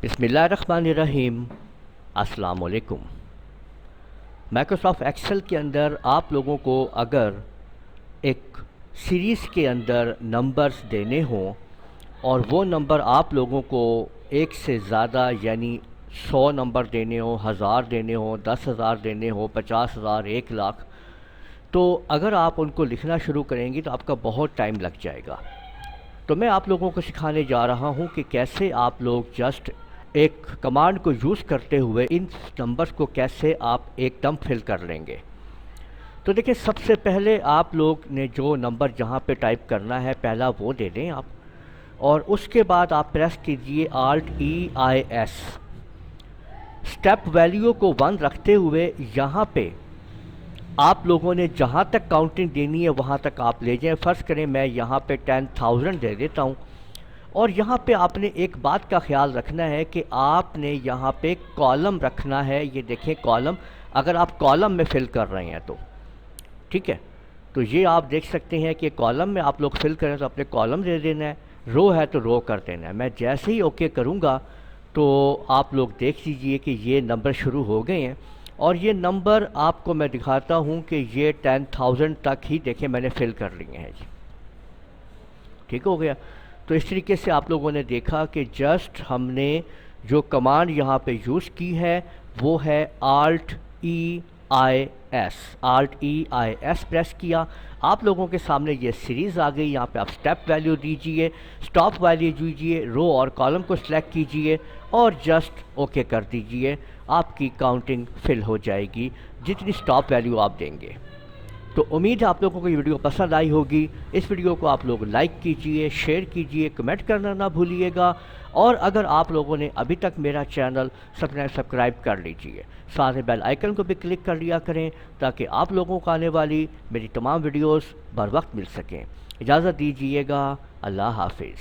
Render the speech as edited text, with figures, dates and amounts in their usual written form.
بسم اللہ الرحمن الرحیم۔ السلام علیکم۔ مائکروسافٹ ایکسل کے اندر آپ لوگوں کو اگر ایک سیریز کے اندر نمبرز دینے ہوں اور وہ نمبر آپ لوگوں کو ایک سے زیادہ یعنی 100 نمبر دینے ہوں، 1000 دینے ہوں، 10,000 دینے ہوں، 50,000، 1,00,000، تو اگر آپ ان کو لکھنا شروع کریں گی تو آپ کا بہت ٹائم لگ جائے گا۔ تو میں آپ لوگوں کو سکھانے جا رہا ہوں کہ کیسے آپ لوگ جسٹ ایک کمانڈ کو یوز کرتے ہوئے ان نمبرز کو کیسے آپ ایک دم فل کر لیں گے۔ تو دیکھیں، سب سے پہلے آپ لوگ نے جو نمبر جہاں پہ ٹائپ کرنا ہے پہلا وہ دے دیں آپ، اور اس کے بعد آپ پریس کیجئے Alt+E+IS۔ سٹیپ ویلیو کو 1 رکھتے ہوئے یہاں پہ آپ لوگوں نے جہاں تک کاؤنٹنگ دینی ہے وہاں تک آپ لے جائیں۔ فرض کریں میں یہاں پہ 10,000 دے دیتا ہوں، اور یہاں پہ آپ نے ایک بات کا خیال رکھنا ہے کہ آپ نے یہاں پہ کالم رکھنا ہے۔ یہ دیکھیں کالم، اگر آپ کالم میں فل کر رہے ہیں تو ٹھیک ہے، تو یہ آپ دیکھ سکتے ہیں کہ کالم میں آپ لوگ فل کریں تو اپنے کالم دے دینا ہے، رو ہے تو رو کر دینا ہے۔ میں جیسے ہی اوکے کروں گا تو آپ لوگ دیکھ لیجئے کہ یہ نمبر شروع ہو گئے ہیں، اور یہ نمبر آپ کو میں دکھاتا ہوں کہ یہ 10,000 تک ہی دیکھیں میں نے فل کر لیے ہیں جی، ٹھیک ہو گیا۔ تو اس طریقے سے آپ لوگوں نے دیکھا کہ جسٹ ہم نے جو کمانڈ یہاں پہ یوز کی ہے وہ ہے Alt+E+IS پریس کیا، آپ لوگوں کے سامنے یہ سیریز آ گئی۔ یہاں پہ آپ سٹیپ ویلیو دیجئے، سٹاپ ویلیو دیجئے، رو اور کالم کو سلیکٹ کیجئے اور جسٹ اوکے کر دیجئے۔ آپ کی کاؤنٹنگ فل ہو جائے گی جتنی سٹاپ ویلیو آپ دیں گے۔ تو امید ہے آپ لوگوں کو یہ ویڈیو پسند آئی ہوگی۔ اس ویڈیو کو آپ لوگ لائک کیجئے، شیئر کیجئے، کمنٹ کرنا نہ بھولیے گا، اور اگر آپ لوگوں نے ابھی تک میرا چینل سبسکرائب کر لیجئے، ساتھ بیل آئیکن کو بھی کلک کر لیا کریں تاکہ آپ لوگوں کو آنے والی میری تمام ویڈیوز بر وقت مل سکیں۔ اجازت دیجئے گا، اللہ حافظ۔